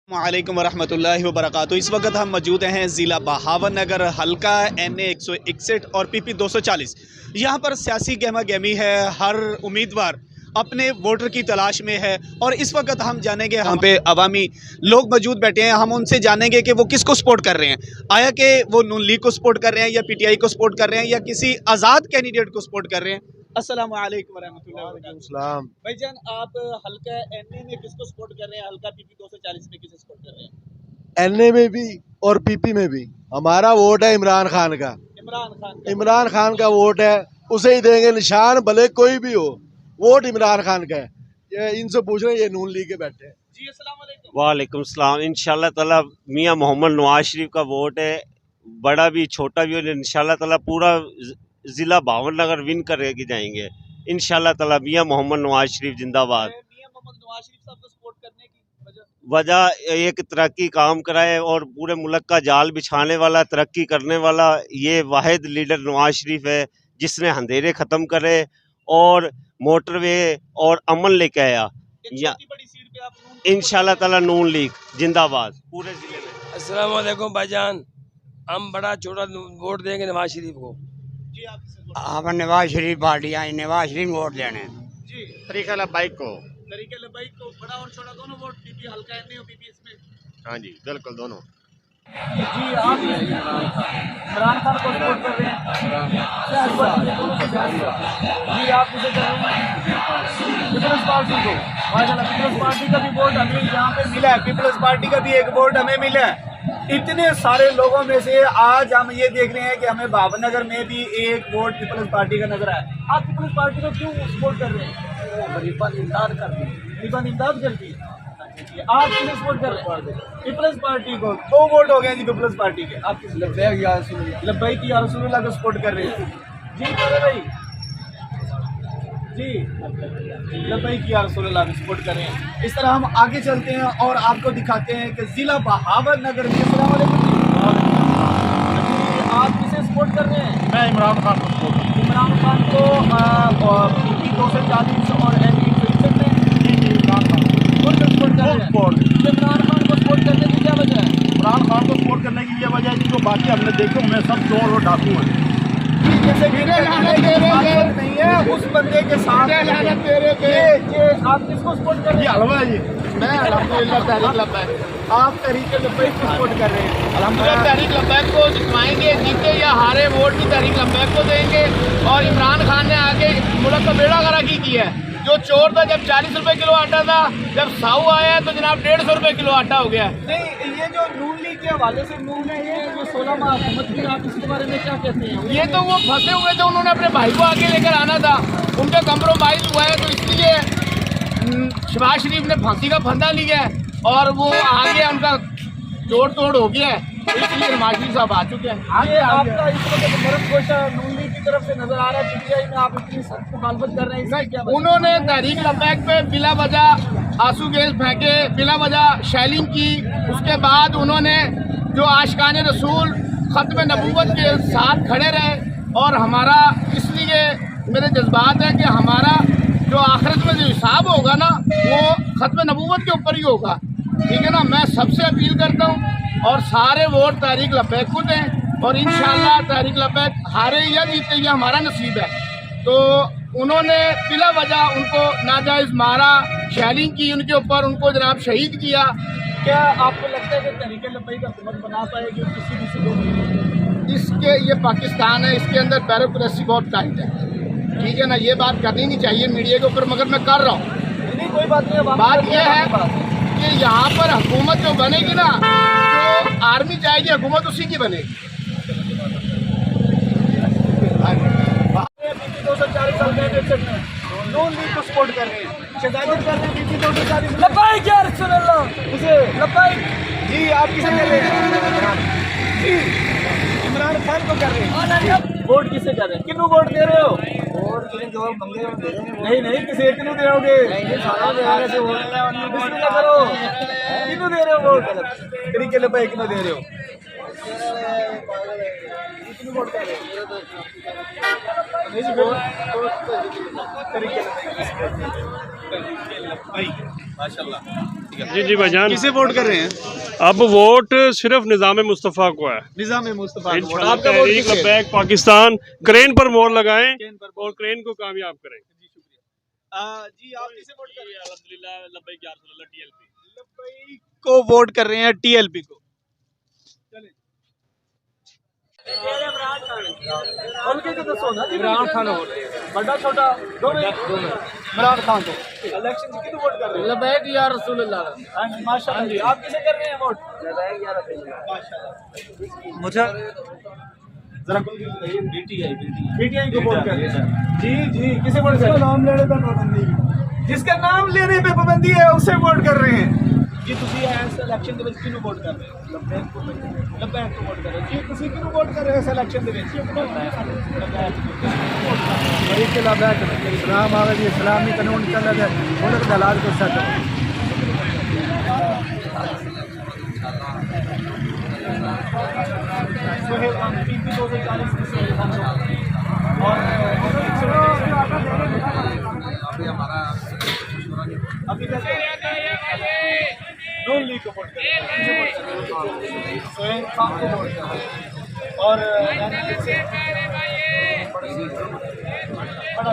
वालेकुम वरहमतुल्लाहि वबरकातुहू। इस वक्त हम मौजूद हैं ज़िला बहावन नगर, हल्का NA 161 और PP 240। यहाँ पर सियासी गहमा गहमी है, हर उम्मीदवार अपने वोटर की तलाश में है और इस वक्त हम जानेंगे, यहाँ पे अवामी लोग मौजूद बैठे हैं, हम उनसे जानेंगे कि वो किसको सपोर्ट कर रहे हैं। आया कि वो नून लीग को सपोर्ट कर रहे हैं या PTI को सपोर्ट कर रहे हैं या किसी आज़ाद कैंडिडेट को सपोर्ट कर रहे हैं। अस्सलाम वालेकुम वरहमतुल्लाहि वबरकातुहू। भाईजान, आप हल्का NA में किसको सपोर्ट कर रहे हैं, हल्का PP 240 में किसे सपोर्ट कर रहे हैं? NA में भी और PP में भी हमारा वोट है इमरान खान का। इमरान खान का वोट है, उसे ही देंगे निशान, भले कोई भी हो, वोट इमरान खान का है। ये इनसे पूछ रहे हैं, ये नून लीग के बैठे हैं जी। अस्सलाम वालेकुम। वालेकुम सलाम। इंशाल्लाह ताला मियां मोहम्मद नवाज शरीफ का वोट है, बड़ा भी छोटा भी, और इंशाल्लाह ताला पूरा ज़िला भावन नगर विन करके जाएंगे इंशाल्लाह ताला। मियां मोहम्मद नवाज शरीफ जिंदाबाद। मियां मोहम्मद नवाज शरीफ साहब को सपोर्ट करने की वजह एक तरक्की काम कराए और पूरे मुल्क का जाल बिछाने वाला, तरक्की करने वाला ये वाहिद लीडर नवाज शरीफ है, जिसने अंधेरे ख़त्म करे और मोटरवे और अमन लेके आया। बड़ी सीट पे आप इंशाल्लाह ताला नून लीग जिंदाबाद पूरे ज़िले में। अस्सलाम वालेकुम भाईजान, हम बड़ा छोटा वोट देंगे नवाज शरीफ को। जी, आप आप नवाज शरीफ पार्टी आई, नवाज शरीफ वोट देने जी, तरीका लब्बाइक को। तरीके लबाई को बड़ा और छोटा दोनों वोट, PP हल्का NA और PP इसमें। हाँ जी, बिल्कुल दोनों। जी, आप इमरान खान को सपोर्ट कर रहे हैं। जी, आप किसे कर रहे हैं? पीपल्स पार्टी को। माशाल्लाह, पीपल्स पार्टी का भी वोट हमें यहाँ पे मिला है। पीपल्स पार्टी का भी एक वोट हमें मिला है। इतने सारे लोगों में से आज हम ये देख रहे हैं कि हमें भावन नगर में भी एक वोट पीपल्स पार्टी का नजर आया। आप पीपल्स पार्टी को क्यों सपोर्ट कर रहे हैं? गरीबान इमदाद करती है, गरीबान इमदाद करती है। आप किसे सपोर्ट कर रहे हैं? पीपल्स पार्टी को। 2 वोट हो गए जी पीपल्स पार्टी के। आप किस लब्बैक की या रसूलुल्लाह को सपोर्ट कर रहे हैं? जी मेरे भाई जी, लब्बैक की या रसूलुल्लाह को सपोर्ट कर रहे हैं। इस तरह हम आगे चलते हैं और आपको दिखाते हैं कि जिला बहावन नगर में। अस्सलाम वालेकुम। आप किसे सपोर्ट कर रहे हैं? मैं इमरान खान को सपोर्ट करता हूँ। इमरान खान को PP 240 और NA 161 में इमरान खान सपोर्ट कर रहे हैं। इमरान खान को सपोर्ट करने की क्या वजह है? इमरान खान को सपोर्ट करने की ये वजह है कि जो बाकी हमने देखे उनमें सब चोर और डाकू हैं। जैसे कि नहीं है उस बंदे के साथ ये आप किसको सपोर्ट कर रहे ये हैं? हलवा है जी। मैं अल्हम्दुलिल्लाह तहरीक लब्बैक। आप तरीके लब्बैक को सपोर्ट कर रहे हैं। अल्हम्दुलिल्लाह तहरीक लब्बैक को जितवाएंगे, जीते या हारे वोट भी तहरीक लब्बैक को देंगे। और इमरान खान ने आगे मुल्क का बेड़ा गर्क किया है। जो चोर था, जब 40 रुपए किलो आटा था, जब साहू आया तो जनाब 150 रुपए किलो आटा हो गया। नहीं, ये जो नून लीग के हवाले से नून है, ये जो 16 माह हुकूमत की, आप इसके बारे में क्या कहते हैं? ये तो वो फंसे हुए थे, उन्होंने अपने भाई को आगे लेकर आना था, उनका कंप्रोमाइज हुआ है, तो इसलिए शहबाज शरीफ ने फांसी का फंदा लिया है और वो आगे उनका जोड़ तोड़ हो गया है, तो इसलिए नवाज शरीफ साहब आ चुके हैं। ये आपका इस वक्त मरद गोशा नून लीग की तरफ से नजर आ रहा है। PTI में आप इतनी सख्त मुखालफत कर रहे हैं, इसकी क्या वजह? उन्होंने तहरीक लब्बैक पे बिला वजह आंसू गैस फेंके, बिला वजह शैलिंग की। उसके बाद उन्होंने जो आशिकाने रसूल ख़त्म नबूवत के साथ खड़े रहे और हमारा, इसलिए मेरे जज्बात है कि हमारा जो आखिरत में जो हिसाब होगा ना, वो ख़त्म नबूवत के ऊपर ही होगा। ठीक है ना। मैं सबसे अपील करता हूँ और सारे वोट तहरीक लब्बैक को दें और इंशाअल्लाह तहरीक लब्बैक हारे या जीते, ये हमारा नसीब है। तो उन्होंने बिला वजह उनको नाजायज़ मारा, शेयरिंग की उनके ऊपर, उनको जनाब शहीद किया। क्या आपको लगता है कि तरीके लब्बैक हुकूमत बना पाएगी किसी भी सूबे? इसके ये पाकिस्तान है, इसके अंदर ब्यूरोक्रेसी बहुत टाइट है। ठीक है ना, ये बात करनी नहीं चाहिए मीडिया के ऊपर, मगर मैं कर रहा हूँ। नहीं, कोई बात नहीं। बात यह है कि यहाँ पर हुकूमत जो बनेगी ना, जो आर्मी चाहेगी हुकूमत उसी की बनेगी। PP 240 साल के देख सकते हैं, नून लीग को सपोर्ट कर रहे हैं, शहजादी कर रहे हैं। PP 240 लब्बैक या रसूलुल्लाह किसे? लब्बैक जी। आप किसे कर रहे हैं? जी, इमरान खान को कर रहे हैं। वोट किसे कर रहे हैं? किन्नू वोट दे रहे हो? वोट किसे जो मंगे नहीं नहीं, किसे किन्नू दोगे? बिस्मिल्लाह करो। किन्नू दे रहे हो वोट? तरीके लब्बैक किन्नू दे रहे हो? किन्नू वोट कर रहे हो? भाई माशाल्लाह। जी जी भाईजान, किसे वोट कर रहे हैं? अब वोट सिर्फ निज़ाम मुस्तफ़ा को है। निज़ाम मुस्तफा। इंशाअल्लाह आपका वोट तहरीक किसे है? लब्बैक पाकिस्तान, क्रेन पर मोहर लगाएं केन पर और क्रेन को कामयाब करें। जी शुक्रिया। जी आप किसे वोट कर रहे हैं? अल्हम्दुलिल्लाह लब्बैक या रसूल अल्लाह टीएलपी। लब्बैक को वोट कर रहे हैं, टीएलपी को। इमरान खान बड़ा छोटा दोनों इमरान खान को इलेक्शन में किसे वोट कर रहे हैं? लबैक या रसूलुल्लाह। माशाल्लाह जी। आप किसे कर रहे हैं वोट? मुझे जरा पीटीआई को वोट कर रहे हैं। जी जी किसे वोट कर रहे हैं? नाम लेने पर पाबंदी, जिसका नाम लेने पे पाबंदी है उसे वोट कर रहे हैं। जी ਤੁਸੀਂ ਇਸ ਇਲੈਕਸ਼ਨ ਦੇ ਵਿੱਚ ਕਿਹਨੂੰ ਵੋਟ ਕਰ ਰਹੇ ਹੋ? ਲਬੈਕ ਕੋ ਵੋਟ ਕਰ ਰਹੇ ਹੋ। ਜੀ ਤੁਸੀਂ ਕਿਹਨੂੰ ਵੋਟ ਕਰ ਰਹੇ ਹੋ ਇਸ ਇਲੈਕਸ਼ਨ ਦੇ ਵਿੱਚ? तरीके लबैक इस्लाम आ गई, इस्लामी कानून चल रहे मुल्क दलाल को सच सोहेल खान पीपी 240 की सोहेल खान और अभी नून लीग को वोट कर रहे हैं। सोहेल खान को वोट कर रहे हैं और बड़ा